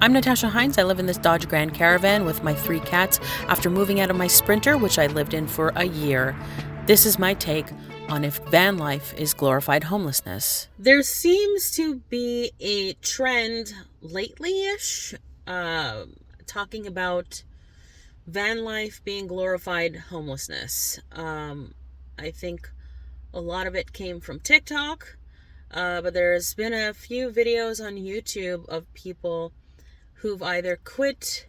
I'm Natasha Hynes. I live in this Dodge Grand Caravan with my 3 cats after moving out of my Sprinter, which I lived in for a year. This is my take on if van life is glorified homelessness. There seems to be a trend lately-ish talking about van life being glorified homelessness. I think a lot of it came from TikTok, but there's been a few videos on YouTube of people who've either quit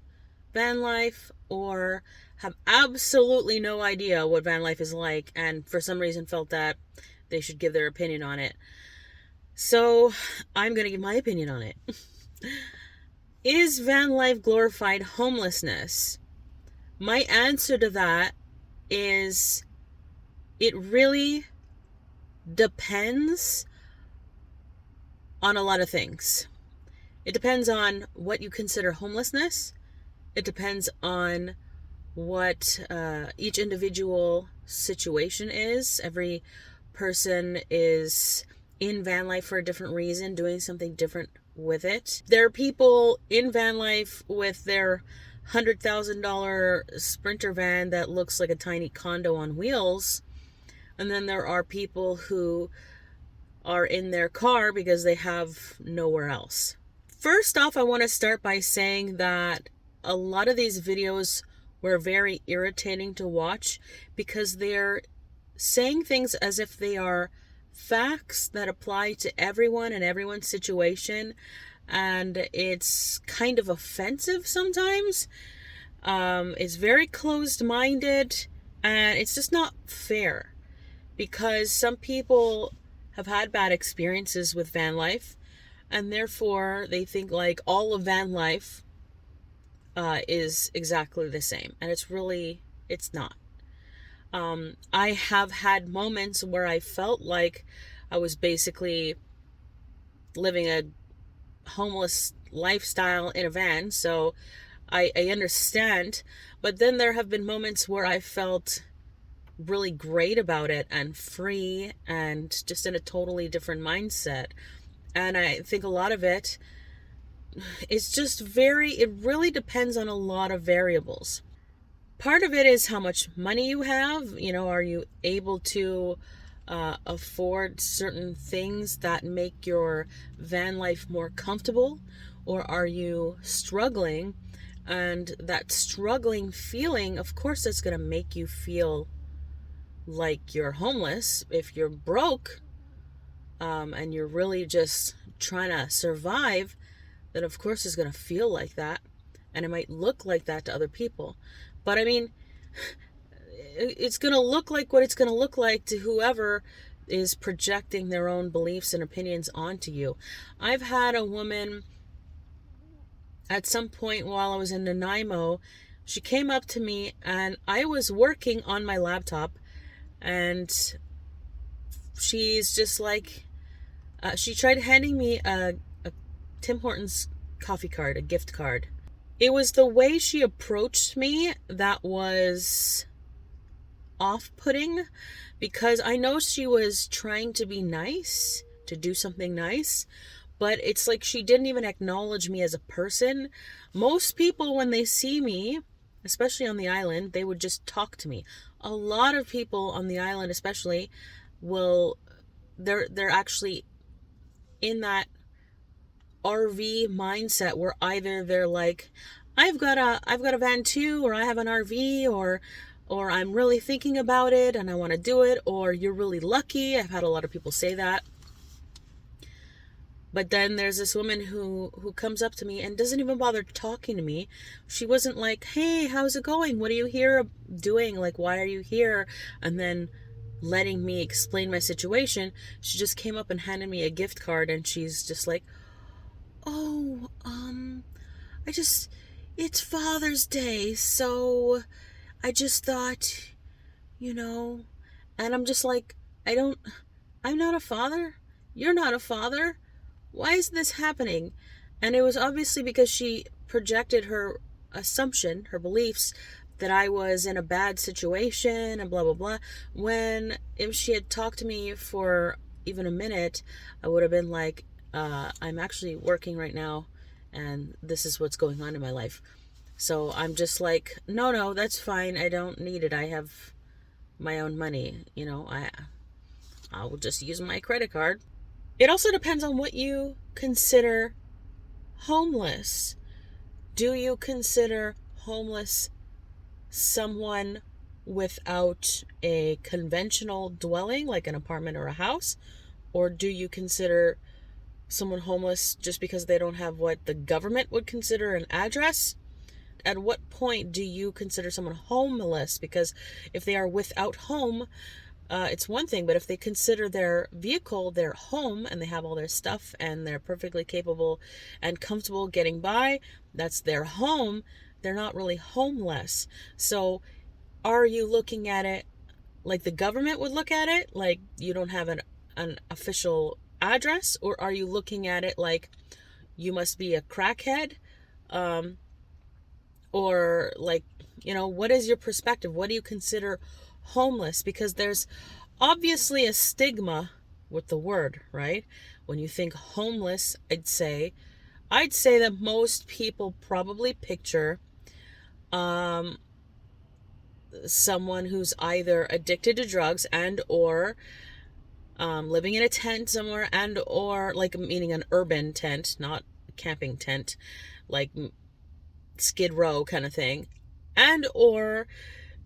van life or have absolutely no idea what van life is like, and for some reason felt that they should give their opinion on it. So I'm going to give my opinion on it. Is van life glorified homelessness? My answer to that is it really depends on a lot of things. It depends on what you consider homelessness. It depends on what each individual situation is. Every person is in van life for a different reason, doing something different with it. There are people in van life with their $100,000 Sprinter van that looks like a tiny condo on wheels. And then there are people who are in their car because they have nowhere else. First off, I want to start by saying that a lot of these videos were very irritating to watch because they're saying things as if they are facts that apply to everyone and everyone's situation, and it's kind of offensive sometimes. It's very closed-minded, and it's just not fair because some people have had bad experiences with van life, and therefore they think like all of van life is exactly the same, and it's not. I have had moments where I felt like I was basically living a homeless lifestyle in a van, so I understand. But then there have been moments where I felt really great about it and free and just in a totally different mindset. And I think a lot of it is just it really depends on a lot of variables. Part of it is how much money you have. Are you able to afford certain things that make your van life more comfortable? Or are you struggling? And that struggling feeling, of course, is going to make you feel like you're homeless. If you're broke, and you're really just trying to survive, then of course it's going to feel like that, and it might look like that to other people. But I mean, it's going to look like what it's going to look like to whoever is projecting their own beliefs and opinions onto you. I've had a woman at some point while I was in Nanaimo, she came up to me and I was working on my laptop, and she's just like, she tried handing me a Tim Hortons coffee card, a gift card. It was the way she approached me that was off-putting, because I know she was trying to be nice, to do something nice, but it's like she didn't even acknowledge me as a person. Most people, when they see me, especially on the island, they would just talk to me. A lot of people on the island especially they're actually in that RV mindset where either they're like, I've got a van too, or I have an RV, or I'm really thinking about it and I want to do it, or you're really lucky. I've had a lot of people say that. But then there's this woman who comes up to me and doesn't even bother talking to me. She wasn't like, hey, how's it going? What are you here doing? Like, why are you here? And then letting me explain my situation. She just came up and handed me a gift card, and she's just like, oh, it's Father's Day, so I just thought, and I'm just like, I'm not a father. You're not a father. Why is this happening? And it was obviously because she projected her assumption, her beliefs, that I was in a bad situation and blah, blah, blah. When if she had talked to me for even a minute, I would have been like, I'm actually working right now and this is what's going on in my life. So I'm just like, no, that's fine. I don't need it. I have my own money. I will just use my credit card. It also depends on what you consider homeless. Do you consider homeless someone without a conventional dwelling, like an apartment or a house? Or do you consider someone homeless just because they don't have what the government would consider an address? At what point do you consider someone homeless? Because if they are without home, it's one thing, but if they consider their vehicle their home and they have all their stuff and they're perfectly capable and comfortable getting by, that's their home, they're not really homeless. So are you looking at it like the government would look at it, like you don't have an official address? Or are you looking at it like you must be a crackhead? Or like, what is your perspective? What do you consider homeless? Because there's obviously a stigma with the word, right? When you think homeless, I'd say that most people probably picture someone who's either addicted to drugs and or living in a tent somewhere, and or like, meaning an urban tent, not a camping tent, like Skid Row kind of thing, and or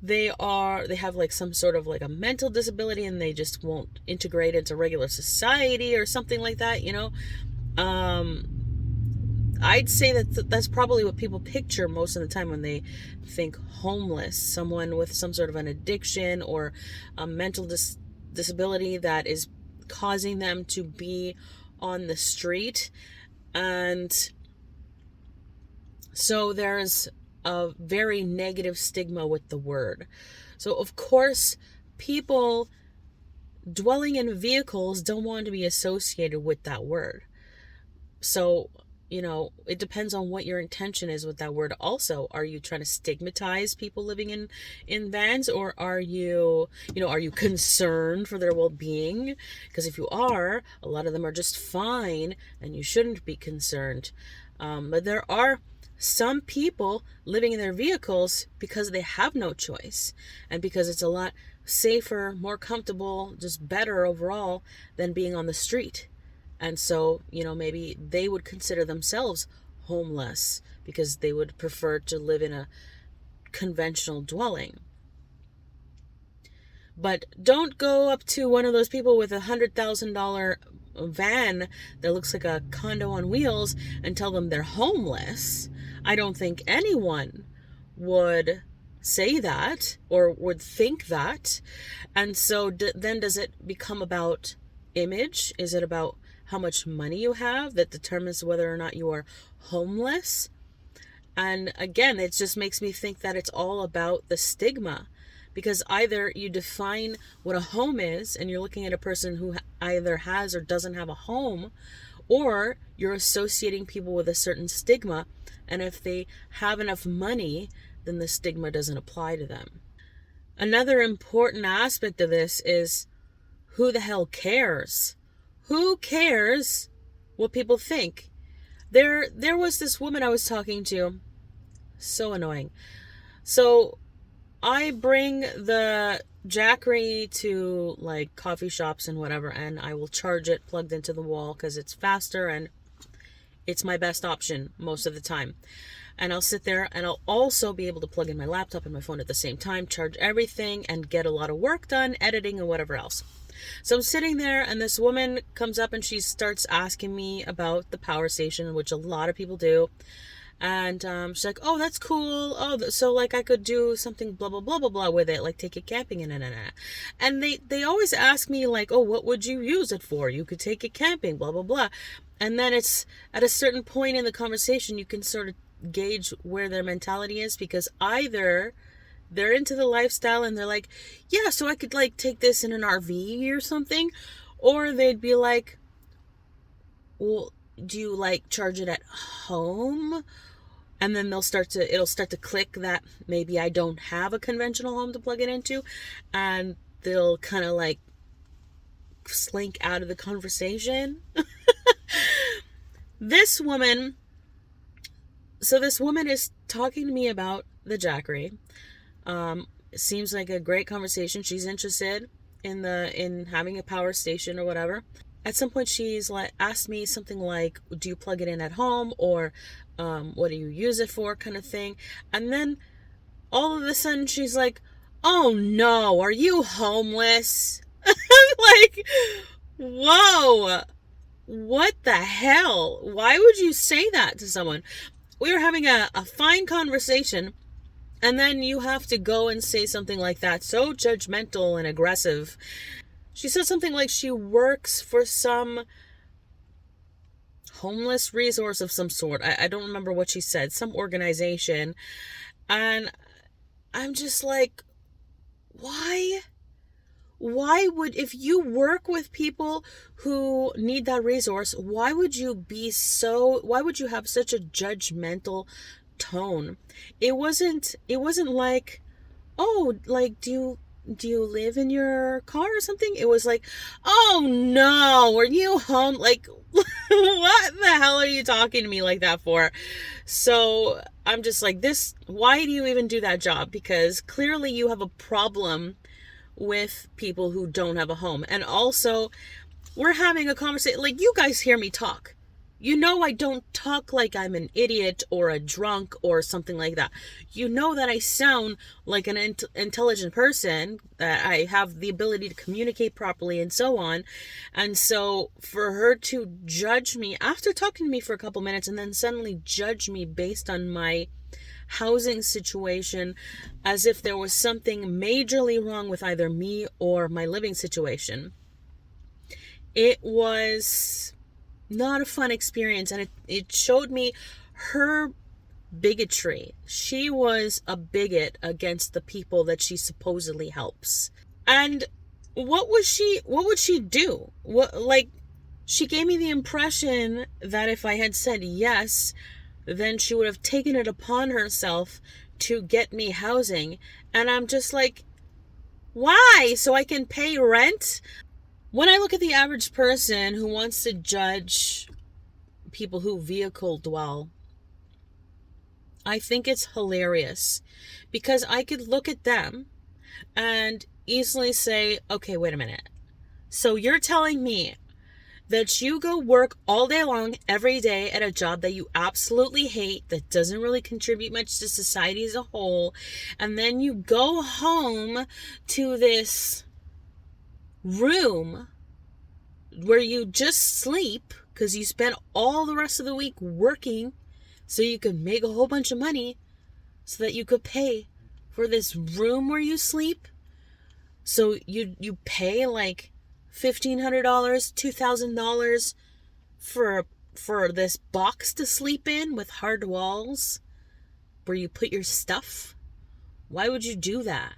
they have like some sort of like a mental disability and they just won't integrate into regular society or something like that. I'd say that that's probably what people picture most of the time when they think homeless: someone with some sort of an addiction or a mental disability that is causing them to be on the street. And so there's a very negative stigma with the word. So of course, people dwelling in vehicles don't want to be associated with that word. So, it depends on what your intention is with that word also. Are you trying to stigmatize people living in vans, or are you concerned for their well-being? Because if you are, a lot of them are just fine and you shouldn't be concerned. But there are some people living in their vehicles because they have no choice and because it's a lot safer, more comfortable, just better overall than being on the street. And so, maybe they would consider themselves homeless because they would prefer to live in a conventional dwelling. But don't go up to one of those people with $100,000 van that looks like a condo on wheels and tell them they're homeless. I don't think anyone would say that or would think that. And so then does it become about image? Is it about how much money you have that determines whether or not you are homeless? And again, it just makes me think that it's all about the stigma. Because either you define what a home is and you're looking at a person who either has or doesn't have a home, or you're associating people with a certain stigma, and if they have enough money, then the stigma doesn't apply to them. Another important aspect of this is, who the hell cares? Who cares what people think? There was this woman I was talking to. So annoying. So I bring the Jackery to like coffee shops and whatever, and I will charge it plugged into the wall because it's faster and it's my best option most of the time. And I'll sit there and I'll also be able to plug in my laptop and my phone at the same time, charge everything, and get a lot of work done, editing and whatever else. So I'm sitting there and this woman comes up and she starts asking me about the power station, which a lot of people do. And she's like, oh, that's cool. Oh, so like I could do something blah, blah, blah, blah, blah with it. Like take it camping and And they always ask me like, oh, what would you use it for? You could take it camping, blah, blah, blah. And then it's at a certain point in the conversation, you can sort of gauge where their mentality is, because either they're into the lifestyle and they're like, yeah, so I could like take this in an RV or something. Or they'd be like, well, do you like charge it at home? And then it'll start to click that maybe I don't have a conventional home to plug it into, and they'll kind of like slink out of the conversation. This woman So this woman is talking to me about the Jackery. It seems like a great conversation. She's interested in having a power station or whatever. At some point, she's like asked me something like, "Do you plug it in at home, or what do you use it for?" kind of thing. And then all of a sudden, she's like, "Oh no, are you homeless?" I'm like, "Whoa, what the hell? Why would you say that to someone?" We were having a fine conversation, and then you have to go and say something like that, so judgmental and aggressive. She said something like she works for some homeless resource of some sort. I don't remember what she said, some organization. And I'm just like, why? Why would, if you work with people who need that resource, why would you have such a judgmental tone? It wasn't like, "Oh, like, do you live in your car or something?" It was like, "Oh no, are you home?" Like, what the hell are you talking to me like that for? So I'm just like, why do you even do that job? Because clearly you have a problem with people who don't have a home. And also, we're having a conversation, like, you guys hear me talk. You know, I don't talk like I'm an idiot or a drunk or something like that. You know that I sound like an intelligent person, that I have the ability to communicate properly and so on. And so for her to judge me after talking to me for a couple minutes and then suddenly judge me based on my housing situation, as if there was something majorly wrong with either me or my living situation, it was not a fun experience. And it showed me her bigotry. She was a bigot against the people that she supposedly helps. And what would she do? What, like, she gave me the impression that if I had said yes, then she would have taken it upon herself to get me housing. And I'm just like, why? So I can pay rent? When I look at the average person who wants to judge people who vehicle dwell, I think it's hilarious, because I could look at them and easily say, okay, wait a minute. So you're telling me that you go work all day long every day at a job that you absolutely hate, that doesn't really contribute much to society as a whole, and then you go home to this room where you just sleep because you spent all the rest of the week working so you could make a whole bunch of money so that you could pay for this room where you sleep. So you pay like $1,500, $2,000 for this box to sleep in with hard walls where you put your stuff. Why would you do that?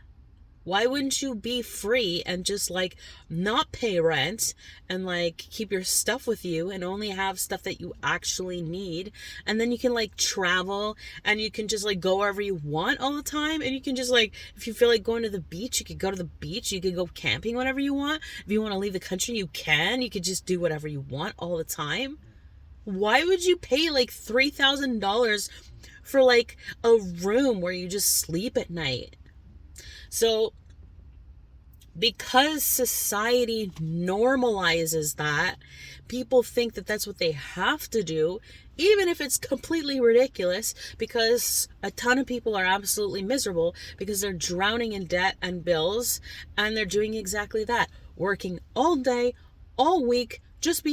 Why wouldn't you be free and just like not pay rent and like keep your stuff with you and only have stuff that you actually need? And then you can like travel and you can just like go wherever you want all the time. And you can just like, if you feel like going to the beach, you could go to the beach. You could go camping whenever you want. If you want to leave the country, you can. You could just do whatever you want all the time. Why would you pay like $3,000 for like a room where you just sleep at night? So, because society normalizes that, people think that that's what they have to do, even if it's completely ridiculous, because a ton of people are absolutely miserable because they're drowning in debt and bills, and they're doing exactly that, working all day, all week, just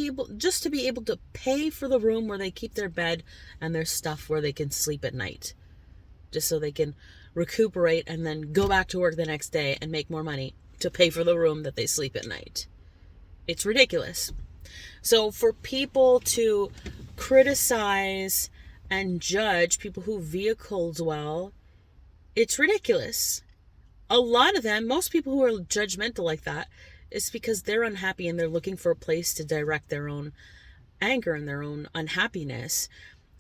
to be able to pay for the room where they keep their bed and their stuff where they can sleep at night, just so they can recuperate and then go back to work the next day and make more money to pay for the room that they sleep at night. It's ridiculous. So for people to criticize and judge people who vehicle dwell, it's ridiculous. A lot of them, most people who are judgmental like that, is because they're unhappy and they're looking for a place to direct their own anger and their own unhappiness.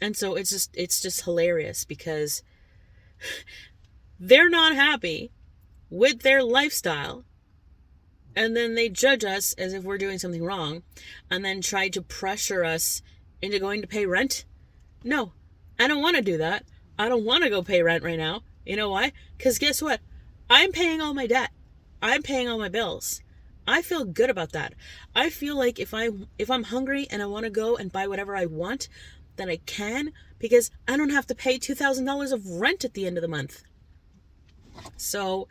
And so it's just hilarious, because they're not happy with their lifestyle, and then they judge us as if we're doing something wrong, and then try to pressure us into going to pay rent. No, I don't want to do that. I don't want to go pay rent right now. You know why? Because guess what? I'm paying all my debt. I'm paying all my bills. I feel good about that. I feel like if I'm hungry and I want to go and buy whatever I want, then I can, because I don't have to pay $2,000 of rent at the end of the month. So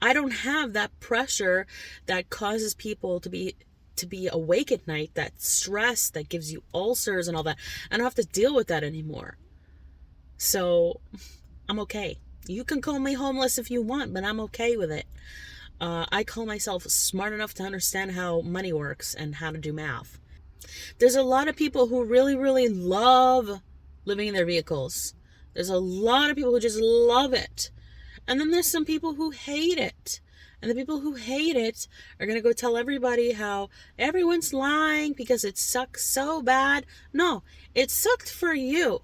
I don't have that pressure that causes people to be awake at night, that stress that gives you ulcers and all that. I don't have to deal with that anymore. So I'm okay. You can call me homeless if you want, but I'm okay with it. I call myself smart enough to understand how money works and how to do math. There's a lot of people who really, really love living in their vehicles. There's a lot of people who just love it. And then there's some people who hate it. And the people who hate it are going to go tell everybody how everyone's lying because it sucks so bad. No, it sucked for you.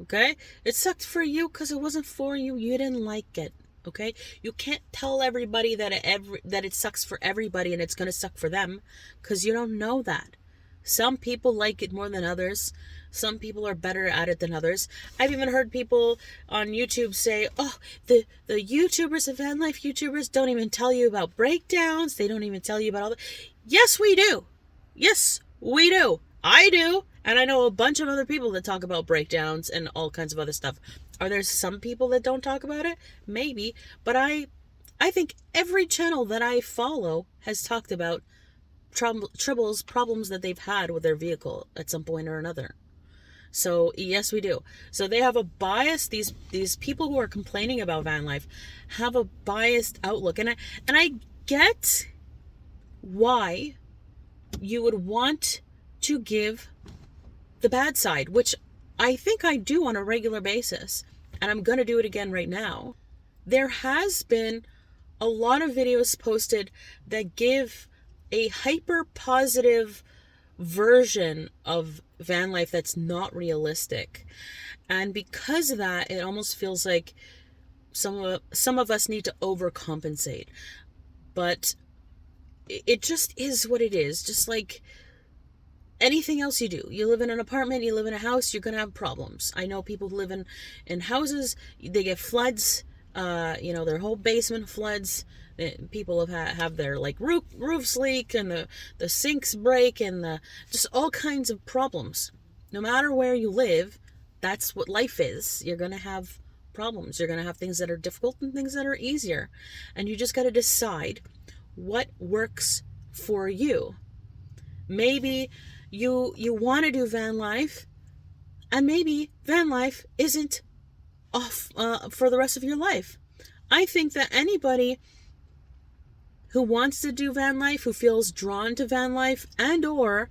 Okay? It sucked for you because it wasn't for you. You didn't like it. Okay? You can't tell everybody that it sucks for everybody and it's going to suck for them, because you don't know that. Some people like it more than others. Some people are better at it than others. I've even heard people on YouTube say, oh, the YouTubers, the van life YouTubers don't even tell you about breakdowns. They don't even tell you about all that. Yes, we do. Yes, we do. I do. And I know a bunch of other people that talk about breakdowns and all kinds of other stuff. Are there some people that don't talk about it? Maybe. But I think every channel that I follow has talked about troubles, problems that they've had with their vehicle at some point or another. So yes, we do. So they have a bias. These people who are complaining about van life have a biased outlook, and I get why you would want to give the bad side, which I think I do on a regular basis, and I'm gonna do it again right now. There has been a lot of videos posted that give a hyper positive version of van life that's not realistic. And because of that, it almost feels like some of us need to overcompensate. But it just is what it is. Just like anything else you do. You live in an apartment, you live in a house, you're going to have problems. I know people who live in houses, they get floods, their whole basement floods. People have their like roofs leak, and the sinks break, and just all kinds of problems. No matter where you live, that's what life is. You're going to have problems. You're going to have things that are difficult and things that are easier. And you just got to decide what works for you. Maybe you want to do van life, and maybe van life isn't off for the rest of your life. I think that anybody who wants to do van life, who feels drawn to van life, and or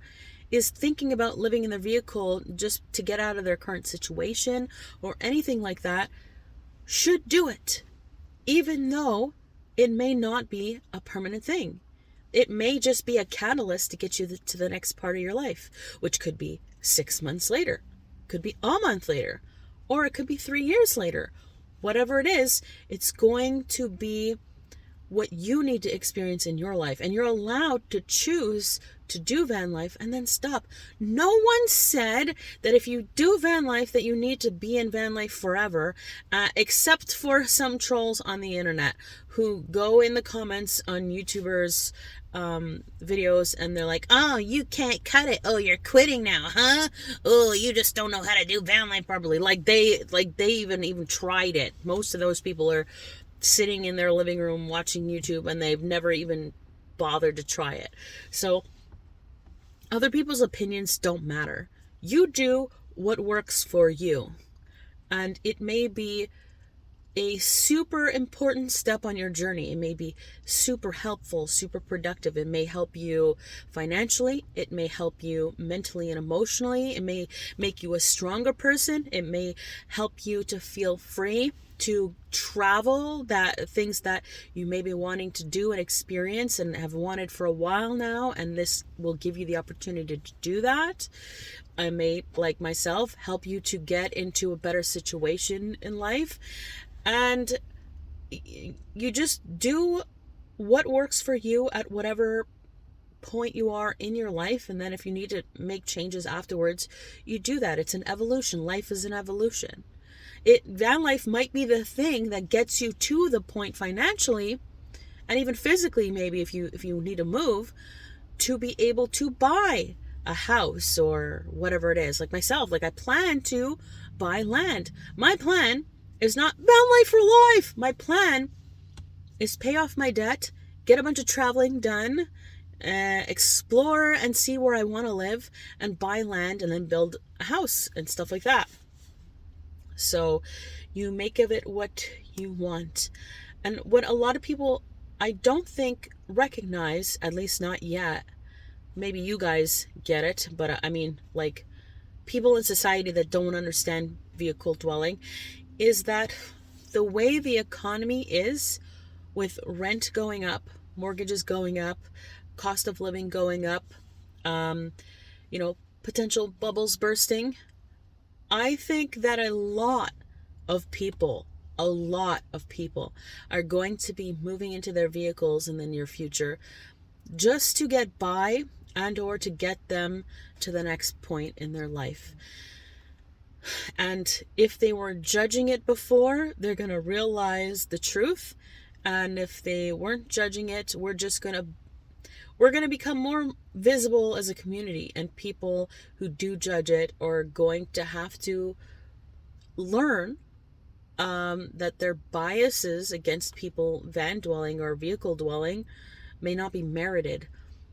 is thinking about living in their vehicle just to get out of their current situation or anything like that, should do it, even though it may not be a permanent thing. It may just be a catalyst to get you to the next part of your life, which could be 6 months later, could be a month later, or it could be 3 years later. Whatever it is, it's going to be what you need to experience in your life. And you're allowed to choose to do van life and then stop. No one said that if you do van life that you need to be in van life forever, except for some trolls on the internet who go in the comments on YouTubers videos, and they're like, oh, you can't cut it, oh, you're quitting now, huh? Oh, you just don't know how to do van life properly. Like they even tried it. Most of those people are sitting in their living room watching YouTube, and they've never even bothered to try it. So other people's opinions don't matter. You do what works for you. And it may be a super important step on your journey. It may be super helpful, super productive. It may help you financially. It may help you mentally and emotionally. It may make you a stronger person. It may help you to feel free to travel, that things that you may be wanting to do and experience and have wanted for a while now, and this will give you the opportunity to do that. I may, like myself, help you to get into a better situation in life. And you just do what works for you at whatever point you are in your life, and then if you need to make changes afterwards, you do that. It's an evolution. Life is an evolution. Van life might be the thing that gets you to the point financially and even physically, maybe if you need to move, to be able to buy a house or whatever it is. Like myself, like I plan to buy land. My plan is not van life for life. My plan is pay off my debt, get a bunch of traveling done, explore and see where I want to live, and buy land and then build a house and stuff like that. So you make of it what you want. And what a lot of people, I don't think, recognize, at least not yet, maybe you guys get it, but I mean, like, people in society that don't understand vehicle dwelling, is that the way the economy is, with rent going up, mortgages going up, cost of living going up, potential bubbles bursting, I think that a lot of people are going to be moving into their vehicles in the near future just to get by and or to get them to the next point in their life. And if they were judging it before, they're going to realize the truth. And if they weren't judging it, we're going to become more visible as a community, and people who do judge it are going to have to learn that their biases against people van dwelling or vehicle dwelling may not be merited.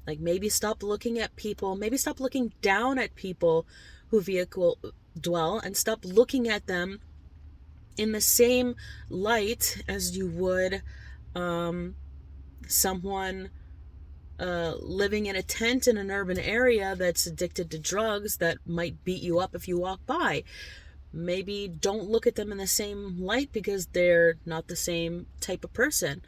Like, maybe stop looking at people, maybe stop looking down at people who vehicle dwell, and stop looking at them in the same light as you would someone living in a tent in an urban area that's addicted to drugs that might beat you up if you walk by. Maybe don't look at them in the same light because they're not the same type of person.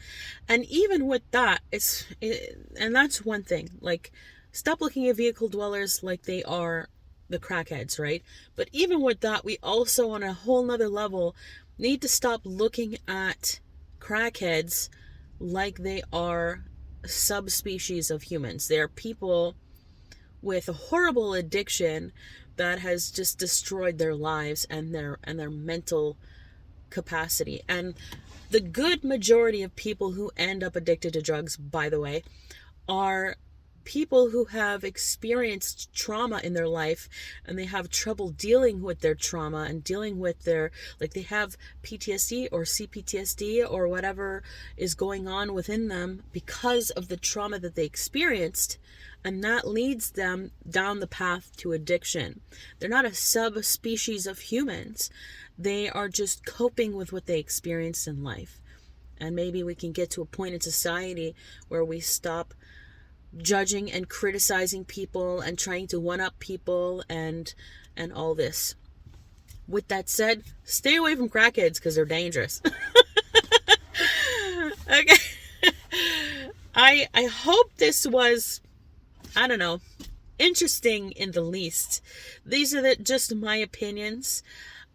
And even with that, and that's one thing. Like, stop looking at vehicle dwellers like they are the crackheads, right? But even with that, we also, on a whole nother level, need to stop looking at crackheads like they are subspecies of humans. They are people with a horrible addiction that has just destroyed their lives and their mental capacity. And the good majority of people who end up addicted to drugs, by the way, are people who have experienced trauma in their life, and they have trouble dealing with their trauma and dealing with their, like, they have PTSD or CPTSD or whatever is going on within them because of the trauma that they experienced, and that leads them down the path to addiction. They're not a subspecies of humans. They are just coping with what they experienced in life. And maybe we can get to a point in society where we stop judging and criticizing people and trying to one-up people and all this. With that said, stay away from crackheads because they're dangerous. Okay. I hope this was, I don't know, interesting in the least. These are just my opinions.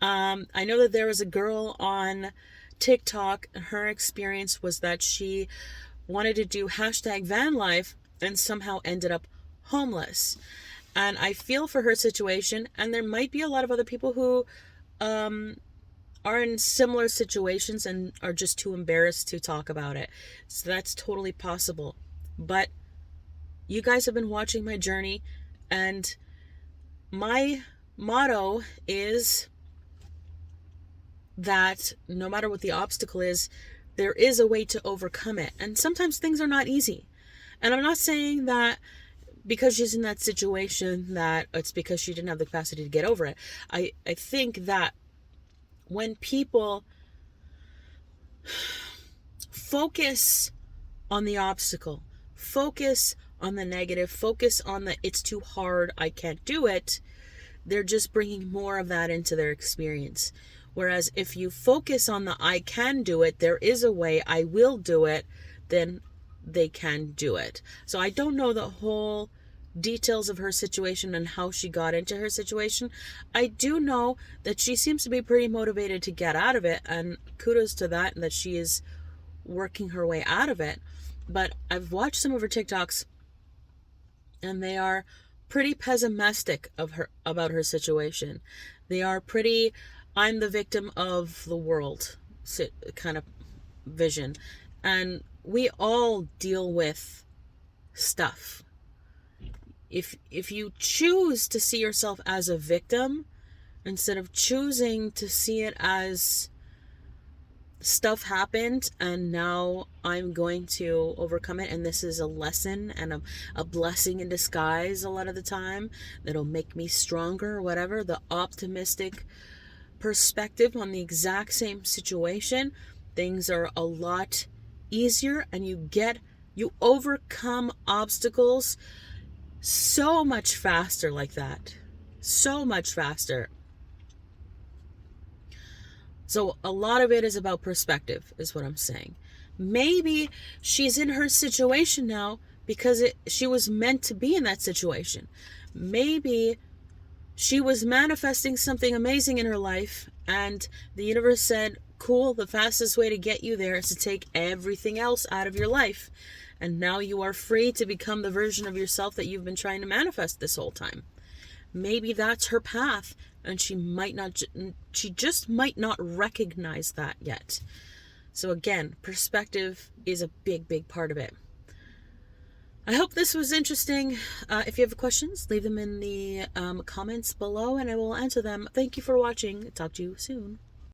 I know that there was a girl on TikTok. Her experience was that she wanted to do #vanlife and somehow ended up homeless. And I feel for her situation, and there might be a lot of other people who are in similar situations and are just too embarrassed to talk about it. So that's totally possible. But you guys have been watching my journey, and my motto is that no matter what the obstacle is, there is a way to overcome it. And sometimes things are not easy. And I'm not saying that because she's in that situation that it's because she didn't have the capacity to get over it. I think that when people focus on the obstacle, focus on the negative, focus on the it's too hard, I can't do it, they're just bringing more of that into their experience. Whereas if you focus on the I can do it, there is a way, I will do it, then they can do it. So I don't know the whole details of her situation and how she got into her situation. I do know that she seems to be pretty motivated to get out of it, and kudos to that, and that she is working her way out of it. But I've watched some of her TikToks, and they are pretty pessimistic about her situation. They are pretty I'm the victim of the world kind of vision. And we all deal with stuff. If you choose to see yourself as a victim instead of choosing to see it as stuff happened and now I'm going to overcome it, and this is a lesson and a blessing in disguise a lot of the time that'll make me stronger or whatever, the optimistic perspective on the exact same situation, things are a lot easier, and you overcome obstacles so much faster like that. So much faster. So a lot of it is about perspective, is what I'm saying. Maybe she's in her situation now because she was meant to be in that situation. Maybe she was manifesting something amazing in her life, and the universe said, cool, the fastest way to get you there is to take everything else out of your life. And now you are free to become the version of yourself that you've been trying to manifest this whole time. Maybe that's her path, and she just might not recognize that yet. So again, perspective is a big, big part of it. I hope this was interesting. If you have questions, leave them in the comments below and I will answer them. Thank you for watching. Talk to you soon.